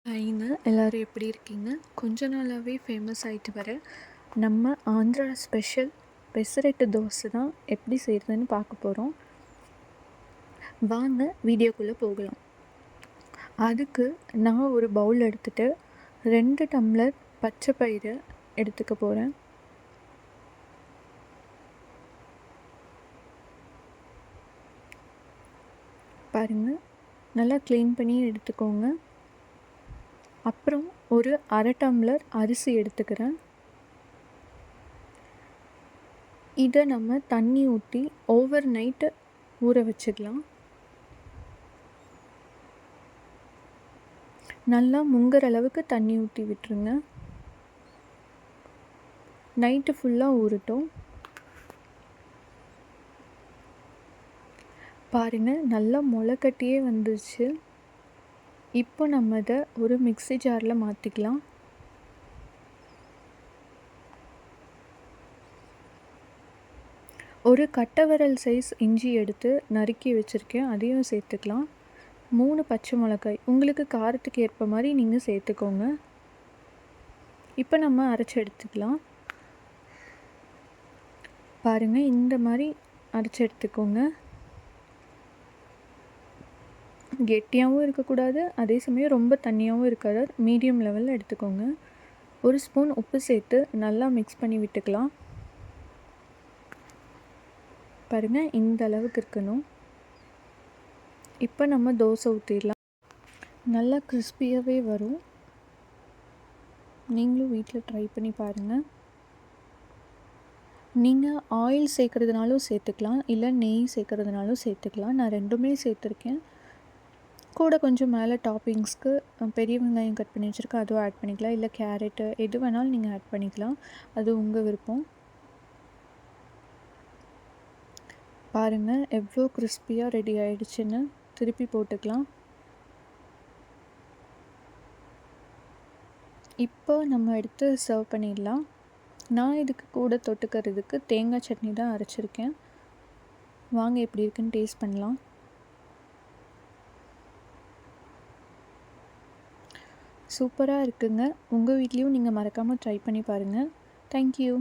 ஹாய்ங்க, எல்லோரும் எப்படி இருக்கீங்க? கொஞ்ச நாளாகவே ஃபேமஸ் ஆகிட்டு வர நம்ம ஆந்திரா ஸ்பெஷல் பெசரட்டு தோசை தான் எப்படி செய்கிறதுன்னு பார்க்க போகிறோம். வாங்க வீடியோக்குள்ளே போகலாம். அதுக்கு நான் ஒரு பவுல் எடுத்துகிட்டு 2 டம்ளர் பச்சை பயிறு எடுத்துக்க போகிறேன். பாருங்கள், நல்லா க்ளீன் பண்ணி எடுத்துக்கோங்க. அப்புறம் ஒரு அரை டம்ளர் அரிசி எடுத்துக்கிறேன். இதை நம்ம தண்ணி ஊற்றி ஓவர் நைட்டு ஊற வச்சுக்கலாம். நல்லா முங்குற அளவுக்கு தண்ணி ஊற்றி விட்டுருங்க. நைட்டு ஃபுல்லாக ஊறட்டும். பாருங்கள், நல்லா முளைக்கட்டியே வந்துருச்சு. இப்போ நம்ம இதை ஒரு மிக்ஸி ஜாரில் மாற்றிக்கலாம். ஒரு கட்டை விரல் சைஸ் இஞ்சி எடுத்து நறுக்கி வச்சுருக்கேன், அதையும் சேர்த்துக்கலாம். 3 பச்சை மிளகாய் உங்களுக்கு காரத்துக்கு ஏற்ப மாதிரி நீங்கள் சேர்த்துக்கோங்க. இப்போ நம்ம அரைச்சி எடுத்துக்கலாம். பாருங்கள், இந்த மாதிரி அரைச்சி எடுத்துக்கோங்க. கெட்டியாகவும் இருக்கக்கூடாது, அதே சமயம் ரொம்ப தண்ணியாகவும் இருக்காது, மீடியம் லெவலில் எடுத்துக்கோங்க. ஒரு ஸ்பூன் உப்பு சேர்த்து நல்லா மிக்ஸ் பண்ணி விட்டுக்கலாம். பாருங்கள், இந்த அளவுக்கு இருக்கணும். இப்போ நம்ம தோசை ஊற்றிடலாம். நல்லா கிறிஸ்பியாகவே வரும். நீங்களும் வீட்டில் ட்ரை பண்ணி பாருங்கள். நீங்கள் ஆயில் சேர்க்குறதுனாலும் சேர்த்துக்கலாம், இல்லை நெய் சேர்க்குறதுனாலும் சேர்த்துக்கலாம். நான் ரெண்டுமே சேர்த்துருக்கேன். கூட கொஞ்சம் மேலே டாப்பிங்ஸ்க்கு பெரிய வெங்காயம் கட் பண்ணி வச்சுருக்கேன், அதுவும் ஆட் பண்ணிக்கலாம். இல்லை கேரட்டு எது வேணாலும் நீங்கள் ஆட் பண்ணிக்கலாம், அது உங்கள் விருப்பம். பாருங்கள், எவ்வளோ கிறிஸ்பியாக ரெடி ஆகிடுச்சின்னு. திருப்பி போட்டுக்கலாம். இப்போ நம்ம எடுத்து சர்வ் பண்ணிடலாம். நான் இதுக்கு கூட தொட்டுக்கிறதுக்கு தேங்காய் சட்னி தான் அரைச்சிருக்கேன். வாங்க எப்படி இருக்குன்னு டேஸ்ட் பண்ணலாம். சூப்பராக இருக்குங்க. உங்கள் வீட்லேயும் நீங்கள் மறக்காமல் ட்ரை பண்ணி பாருங்கள். தேங்க்யூ.